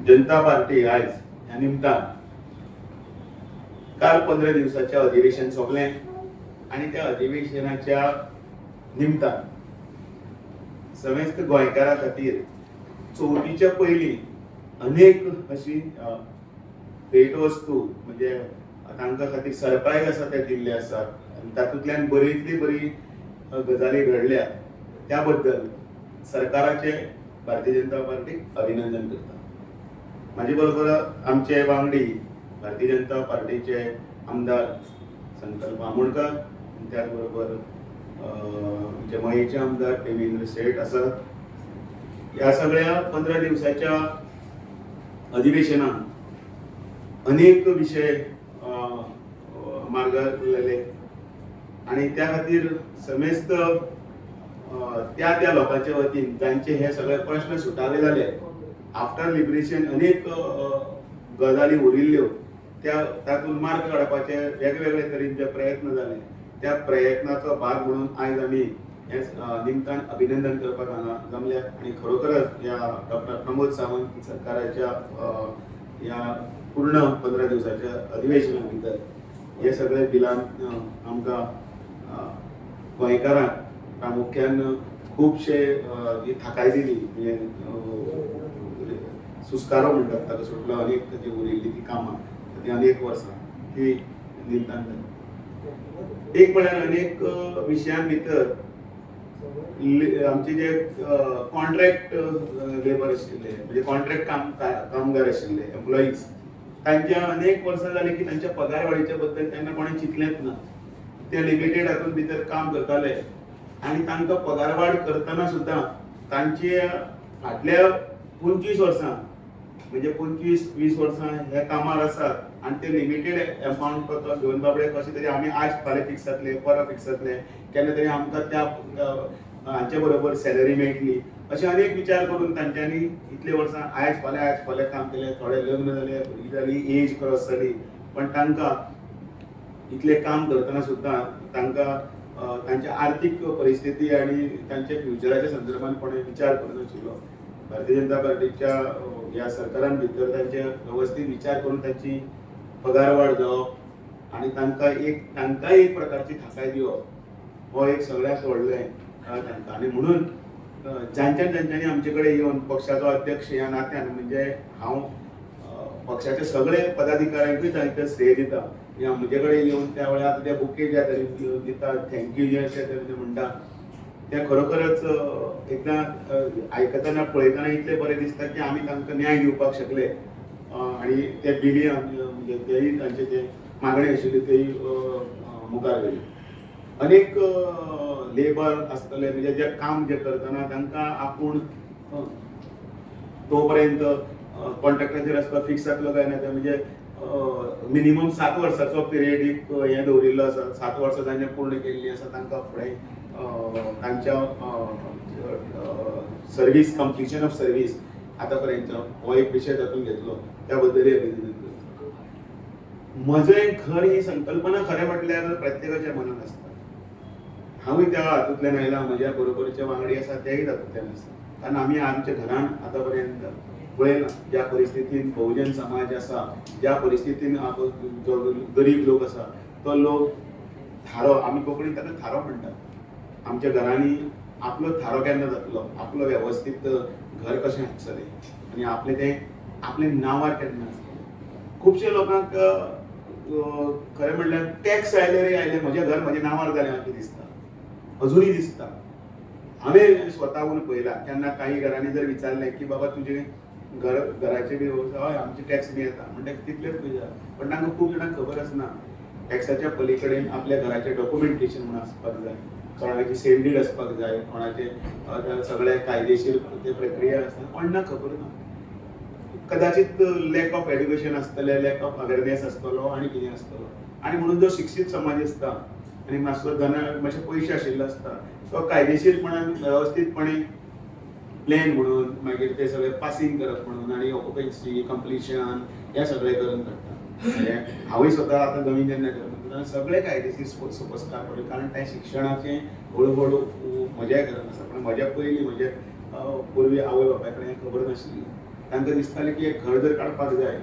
जनता party आज ह्या निमतान काल 15 दिवसाचे अधिवेशन सोंपले आणि त्या अधिवेशनाच्या निमतान समेस्त गोंयकारा खातीर चवथीच्या पयलीं अनेक अशी भेटवस्तू म्हणजे तांकां खातीर सरप्रायज आसा ते दिल्ले आसात आनी तातूंतल्यान बरींतली बरी गजाली घडल्या त्या बद्दल सरकाराचे भारतीय जनता पार्टीक अभिनंदन करता। माझे बरोबर आमचे वांगडी भारतीय जनता पार्टीचे आमदार संकल्प आमोणकर, त्याच बरोबर आमचे मयेचे आमदार देवेंद्र शेट आसात। या सगळ्या 15 दिवसाच्या अधिवेशनात अनेक विषय मार्गार लायले आणि त्या खातीर समेस्त त्या लोकांच्या वतीन जांचे हे सगळे प्रश्न सुटावे जाले आफ्टर लिबरेशन अनेक गजाली उरिल्ल्यो त्या तातूंत मार्ग काडपाचे वेगवेगळे तरेचे प्रयत्न जाले। त्या प्रयत्नाचो भाग म्हणून आयज आमी हे निमतान अभिनंदन करपाक हांगा जमल्यात आणि खरोखरच या डॉक्टर प्रमोद सावंत सरकाराच्या या पूर्ण 15 दिवसाच्या अधिवेशना भितर हे सगळे बिलान आमकां गोंयकारांक प्रामुख्यान खुबशे थाकाय दिली म्हणजे सुस्कारो म्हणटात ताका सुटलो अनेक जी उरिल्ली ती कामां ती अनेक वर्सां ती निमतान जाली। एक म्हळ्यार अनेक विशयां भितर आमचे जे कॉन्ट्रॅक्ट लेबर आशिल्ले म्हणजे कॉन्ट्रॅक्ट कामगार आशिल्ले एम्प्लॉईज तांच्या अनेक वर्सां जाली की तांच्या पगार वाडीच्या बद्दल तेन्ना कोणें चिंतलेंच ना। ते लिमिटेड हातूंत भितर काम करताले आणि तांकां पगार वाड करतना सुद्दां तांचे फाटल्या 25 वर्सां म्हणजे 25-20 वर्सां हे कामार आसात आणि ते लिमिटेड अमाउंट तो घेवन बाबडे कशें तरी आमी आज फाल्यां फिक्स जातले परवा फिक्स जातले केन्ना तरी आमकां त्या हांचे बरोबर सॅलरी मेळटली अशे अनेक विचार करून तांच्यांनी इतले वर्सां आयज फाल्यां काम केलें। थोडे लग्न जाले, भुरगीं जाली, एज क्रॉस जाली, पण तांकां इतले काम करतना सुद्दां तांकां तांची आर्थीक परिस्थिती आणि तांच्या फ्युचराच्या संदर्भात कोणें विचार करनाशिल्लो। भारतीय जनता पार्टीच्या ह्या सरकारान भितर तांचे व्यवस्थित विचार करून तांची पगार वाड जावप आणि तांकां एक प्रकारची थाकाय दिवप हो एक सगळ्यात व्हडलें तांकां। आणि म्हणून ज्यांच्यांनी आमचे कडेन येवन पक्षाचो अध्यक्ष ह्या नात्यान म्हणजे हांव पक्षाचे सगळे पदाधिकाऱ्यांकूय तांकां श्रेय दिता। म्हजे कडेन येवन त्या वेळार ते बुके ज्या तरेन दिता थँक्यू जे अशे तरेन म्हणटा ते खरोखरच एकदां आयकतना पळयतना इतले बरें दिसता की आमी तांकां न्याय दिवपाक शकले आणि ते बिली म्हणजे तेय तांचे ते मागणी आशिल्ली तेय मुखार गेली। अनेक लेबर आसतले म्हणजे जे काम जे करतना तांकां आपूण तो पर्यंत कॉन्ट्रॅक्टाचेर आसता फिक्स जातलो काय ना ते म्हणजे मिनिमम 7 वर्साचो पिरियडीक हे दवरिल्लो आसा। 7 वर्सां तांणे पूर्ण केल्ली आसा तांकां फुडें तांच्या सर्वीस कंप्लिशन ऑफ सर्वीस आतां पर्यंत हो एक विशय तातूंत घेतलो त्या बद्दलूय अभिनंदन करता। म्हजें घर ही संकल्पना खरें म्हटल्यार प्रत्येकाच्या मनात आसता। हांवूय त्या हातूंतल्यान आयला, म्हज्या बरोबरचे वांगडी आसा तेय तातूंतल्यान आसा, कारण आमी आमच्या घरान आतां पर्यंत पळयला ज्या परिस्थितीन बहुजन समाज आसा, ज्या परिस्थितीन जो गरीब लोक आसा तो लोक थारो आमी कोंकणीन ताका थारो म्हणटात। आमच्या घरांनी आपलो थारो केन्ना जातलो, आपलो वेवस्थीत घर कशें आसतलें आनी आपलें तें आपल्या नांवार केन्ना आसतलें। खुबशे लोकांक खरें म्हणल्यार टॅक्स आयले म्हजें घर म्हज्या नांवार जालें अशें दिसता, अजुनूय दिसता। हांवें स्वताहून पळयलां केन्ना काही घरांनी जर विचारलें की बाबा तुजें घराचे बी हय आमचे टॅक्स बी येता म्हणटा तितलेच पयशे, पण तांकां खूब जाणांक खबर आसना टॅक्साच्या पलीकडेन आपल्या घराचें डॉक्युमेंटेशन म्हण आसपाक जाय, कोणाची सेल आसपाक जाय, कोणाचे सगळे कायदेशीर ते प्रक्रिया आसता, कोणाक खबर ना। कदाचित लॅक ऑफ एड्युकेशन आसतलें, लॅक ऑफ अवेरनेस आसतलो आनी कितें आसतलो, आनी म्हणून जो शिक्षीत समाज आसता आनी मातसो मातशे पयशे आशिल्लो आसता तो कायदेशीरपणान वेवस्थीतपणे प्लॅन म्हणून मागीर ते सगळे पासींग करप म्हणून आनी ऑक्युपन्सी कंप्लिशन हे सगळे करून काडटा। हांवूय स्वता आतां नवीन जेन्ना करता सगळे कायदेशीर सोपस्कार पडले, कारण त्या शिक्षणाचें हळू म्हज्याय घरान आसा, पण म्हज्या पयलीं म्हजे पूर्वी आवय बापाय कडेन खबर नाशिल्ली तांकां दिसतालें की एक घर जर काडपाक जाय,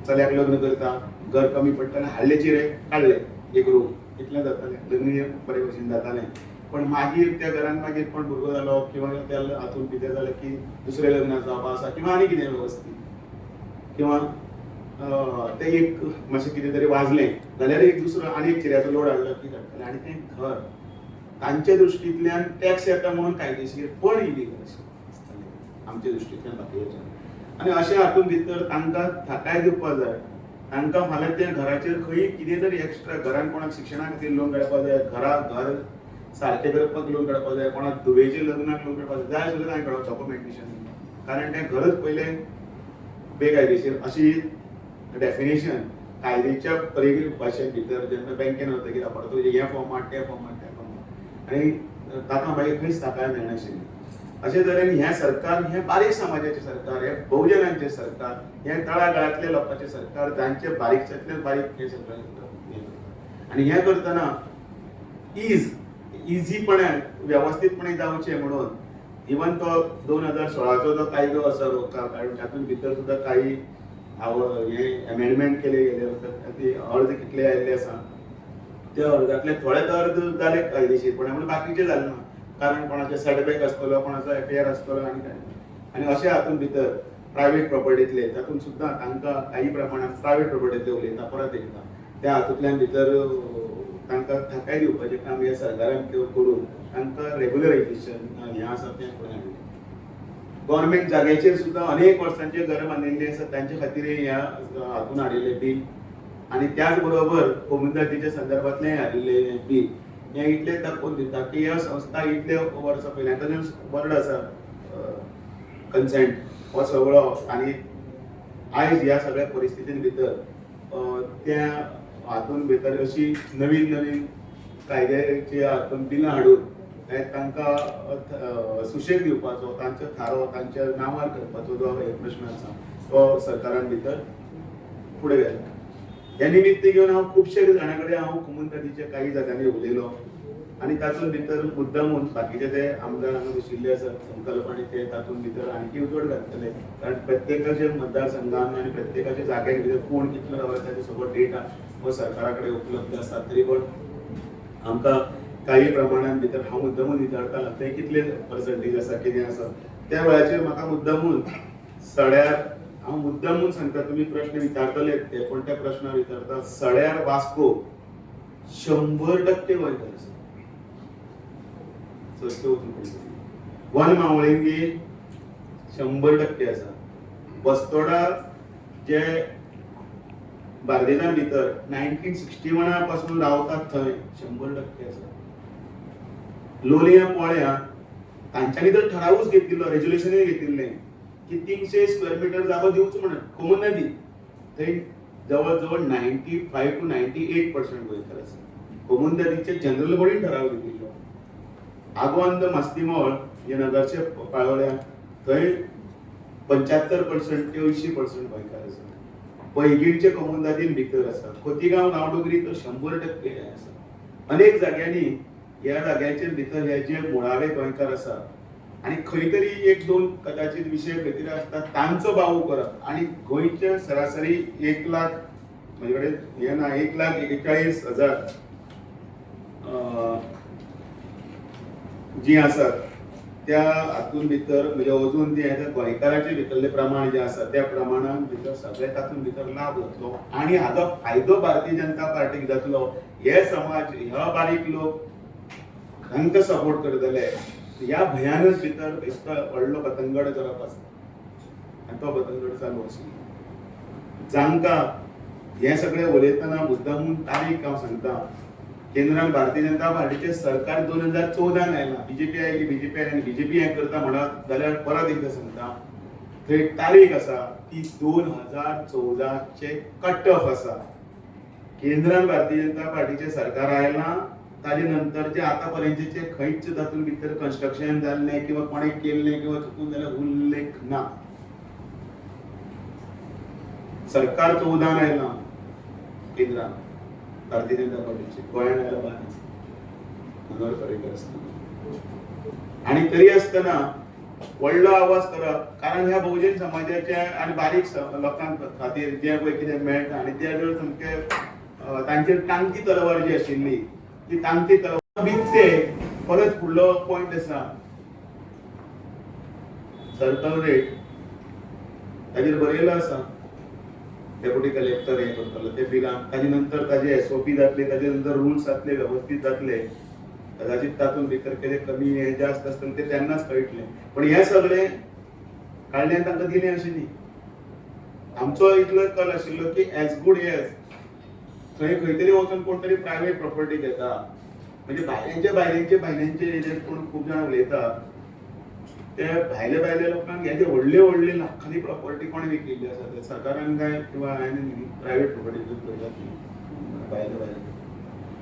चल्याक लग्न करता, घर कमी पडटालें, हाडलेची रे काडलें एक रूम इतलें जातालें, लग्न बरे भशेन जातालें. पण मागीर त्या घरान मागीर कोण भुरगो जालो किंवा त्या हातून कितें जालें की दुसरें लग्न जावपा आसा किंवा आनी कितें वेवस्थीत किंवा तें एक मातशें कितें तरी वाजलें जाल्यार एक दुसरो आनी एक चिऱ्याचो लोड हाडलो की काडटाले. आनी तें घर तांचे दृश्टींतल्यान टॅक्स येता म्हणून कायदेशीर पण इलिगल अशें दिसतालें आमचे दृश्टींतल्यान बाकीच्यान. आनी अशें हातून भितर तांकां थाकाय दिवपा जाय. तांकां फाल्यां त्या घराचेर खंय कितें तरी एक्स्ट्रा घरान कोणाक शिक्षणा खातीर लोन काडपाक जाय, घर सारकें करपाक लोन काडपाक जाय, कोणाक धुवेचें लग्नाक लोन काडपाक जाय जाल्यार हांवें काडप डॉक्युमेंटेशन. कारण तें घरच पयलें बेकायदेशीर अशी डेफिनेशन कायद्याच्या पलीकडे भाशेन भितर जेन्ना बँकेन वतकीर आपणतो हे फॉर्माट ते फॉर्माट ते फॉर्माट आनी ताका मागीर खंयच थाकाय मेळनाशिल्ली. अशें तरेन हें सरकार हें बारीक समाजाचें सरकार, हें बहुजनांचें सरकार, हें तळागाळांतल्या लोकांचें सरकार, जांचे बारीकशांतले बारीक हें सरकार करता. आनी हें करतना इझीपणान वेवस्थीतपणे जावचें म्हणून इवन तो 2016चो जो कायदो आसा तातूंत भितर सुद्दां काही हे अमेंडमेंट केले गेले, अर्ज कितले आयिल्ले आसा त्या अर्जांतले थोडे अर्ज जाले कायदेशीरपणे पूण बाकीचे जाले ना. कारण कोणाचे सेटबॅक आसतलो, कोणाचो एफआयआर आसतलो आनी काय. आनी अशें हातून भितर प्रायवेट प्रॉपर्टींतले तातूंत सुद्दां तांकां काही प्रमाणात प्रायवेट प्रॉपर्टींतले उलयता परत एकदां त्या हातूंतल्यान भितर तांकां थाकाय दिवपाचें काम ह्या सरकारान करून तांकां रेग्युलरायजेशन हें आसा तें करून हाडलें. गव्हर्मेंट जाग्याचेर सुद्दां अनेक वर्सांचे घर बांदिल्ले आसा तांचे खातीर ह्या हातून हाडिल्लें बील आनी त्याच बरोबर कोमुनिदादीच्या संदर्भांतलें हाडिल्लें बील हें इतलें दाखोवन दिता की ह्या संस्था इतले वर्सां पयलीं वर्ड आसा कन्सेंट हो सगळो आनी आयज ह्या सगळ्या परिस्थितीन भितर त्या हातून भितर अशी नवीन नवीन कायद्याची हातून बिलां हाडून तांकां सुशेग दिवपाचो, तांचो थारो तांच्या नांवार करपाचो जो प्रश्न आसा तो सरकारान भितर फुडें गेला. हे निमित्त घेवन हांव खुबशे जाणां कडेन हांव कोमुनिदादीच्या काही जाग्यांनी उलयलो आनी तातूंत भितर मुद्दामून बाकीचे ते आमदार हांगा बशिल्ले आसात संकल्प आनी ते तातूंत भितर आणखी उजवड घातले. कारण प्रत्येकाच्या मतदारसंघान आनी प्रत्येकाच्या जाग्यार भितर कोण कितलो रावता ताचो सगळो डेटा हो सरकारा कडेन उपलब्ध आसा. तरी पण आमकां काही प्रमाणात भितर हांव मुद्दामून विचारतालो ते कितले पर्संटेज आसा कितें आसा त्या वेळाचेर म्हाका मुद्दामून सड्यार हांव मुद्दामून सांगता तुमी प्रश्न विचारतले ते पण त्या प्रश्न विचारता सड्यार वास्को 100% गोंयकार आसा. वन मावळिंगी 100% आसा. बस्तोडा जे बार्देजां भितर 1961 पासून रावतात थंय 100% आसा. लोलयां पोळ्या तांच्यांनी तर ठरावूच घेतिल्लो रेजोल्युशनूय घेतिल्लें की 300 स्क्वेअर मिटर जागो दिवचो म्हणून कोमुनिदादी थंय जवळ जवळ 95 to 98% गोंयकार आसा. कोमुनिदादीचे जनरल बॉडीन ठराव घेतिल्लो. आगोंद मास्तिमोळ जे नगरचे पाळोळ्या थंय 75% ते 80% गोंयकार आसा. पैंगीणचे कोमुनिदादीन भितर आसा. खोतीगांव गांवडोगरी तर 100% आसा. अनेक जाग्यांनी ह्या जाग्यांचेर भितर हे जे मुळावे गोंयकार आसा आनी खंय तरी एक दोन कदाचित विशय खंय तरी आसता तांचो बावू करप आनी गोंयचे सरासरी 1 लाख म्हजे कडेन हें ना 1,41,000 जी आसात त्या हातून भितर म्हणजे अजून जे गोंयकारांचे भितरले प्रमाण जे आसा त्या प्रमाणान भितर सगळे तातून भितर लाभ जातलो आनी हाचो फायदो भारतीय जनता पार्टीक जातलो. हे समाज ह्या बारीक लोक तांकां सपोर्ट करतले ह्या भयानच भितर एक व्हडलो बतंगड करप आसता आनी तो बतंगड चालू आसा. जांकां हे सगळें उलयतना मुद्दामून तारीख हांव सांगता केंद्रान भारतीय जनता पार्टीचे सरकार 2014 आयला. BJP oily BJP oily BJP हें करता म्हणत जाल्यार परत एकदां सांगता थंय तारीख आसा ती 2014चे कट ऑफ आसा. केंद्रान भारतीय जनता पार्टीचे सरकार आयला ताजे नंतरचे आता पर्यंतचे खंयच तातून भितर कन्स्ट्रक्शन जाल्लें किंवा कोणें केल्लें किंवा चुकून जाल्यार उल्लेख ना. सरकार 14 आयला केंद्रान भारतीय जनता पार्टीचे गोंयान आयला 12 मनोहर पर्रीकर आसतना आनी तरी आसतना व्हडलो आवाज करप, कारण ह्या बहुजन समाजाच्या आणि बारीक लोकांक खातीर जे पळय कितें मेळटा आनी ते जर सामके तांचेर टांगती तलवार जी आशिल्ली ती टांगती तलवार बिकते परत फुडलो पॉयंट आसा सर्कल रेट ताजेर बरयलो आसा डेप्युटी कलेक्टर हे करतलो ते बिलां ताजे नंतर ताजे SOP जातले ताजे नंतर रुल्स जातले व्यवस्थित जातले कदाचित तातूंत भितर कितें कमी हे जास्त आसतलें ते तेन्नाच कळटलें पण हें सगळें काडलें तांकां दिलें अशें न्ही आमचो इतलो कल आशिल्लो की एज गुड एज थंय खंय तरी वचून कोण तरी प्रायवेट प्रॉपर्टी घेता म्हणजे भायल्यांचे हेजेर कोण खूब जाण उलयता ते भायले लोकांक हेजे व्हडले लाखांनी प्रॉपर्टी कोणे विकिल्ली आसा ते सरकारान काय किंवा प्रायवेट प्रॉपर्टी भायले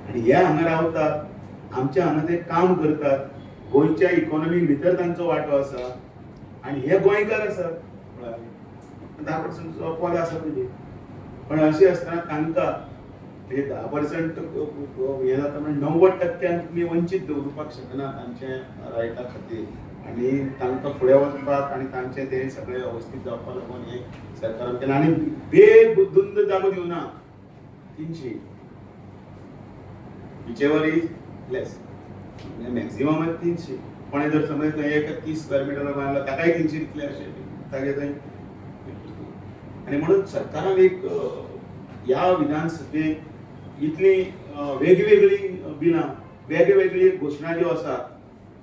आनी हे हांगा रावतात आमच्या हांगा ते काम करतात गोंयच्या इकॉनॉमी भितर तांचो वांटो आसा आनी हे गोंयकार आसात 10% पद आसा तुजी पण अशें आसतना तांकां म्हणजे 10% हे जाता म्हणजे 90% तुमी वंचीत दवरपाक शकना तांचे रायटा खातीर आनी तांकां फुडें वचपाक आनी तांचे ते सगळे वेवस्थीत जावपाक लागून हे सरकारान केलां आनी बेबुद्दूंद जागो दिवना 300 whichever is less मॅक्झिमम 300 पण जर समज थंय एक 30 स्क्वेअर मिटर बांदला ताकाय 300 दितले अशें तागे थंय आनी म्हणून सरकारान एक ह्या विधानसभेत इतली वेगवेगळी बिलां वेगवेगळी घोशणा ज्यो आसात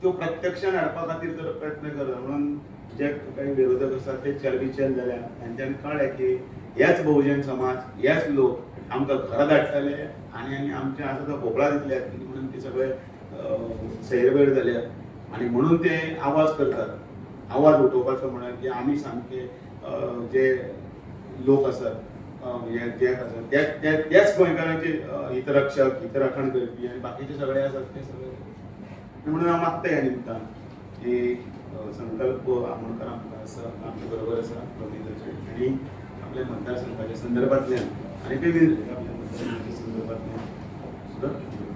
त्यो प्रत्यक्षान हाडपा खातीर जर प्रयत्न करता म्हणून जे काही विरोधक आसात ते चलबिचल जाल्या तांच्यांनी कळ्ळें की हेच बहुजन समाज हेच लोक आमकां घरा धाडटले आनी आमचे आसा तो भोपळा दितले म्हणून ते सगळे सैरवेर जाले आनी म्हणून ते आवाज करतात आवाज उठोवपाचो म्हणून की आमी सामके जे लोक आसात त्याच गोंयकारांचे हितरक्षक हितराखण करपी आनी बाकीचे सगळे आसात ते सगळे म्हणून हांव मागता ह्या निमतान की संकल्प आमोणकर आमच्या बरोबर आसा आनी आपल्या मतदारसंघाच्या संदर्भांतल्यान आनी वेगवेगळ्या आपल्या मतदारसंघाच्या संदर्भांतल्यान सुद्दां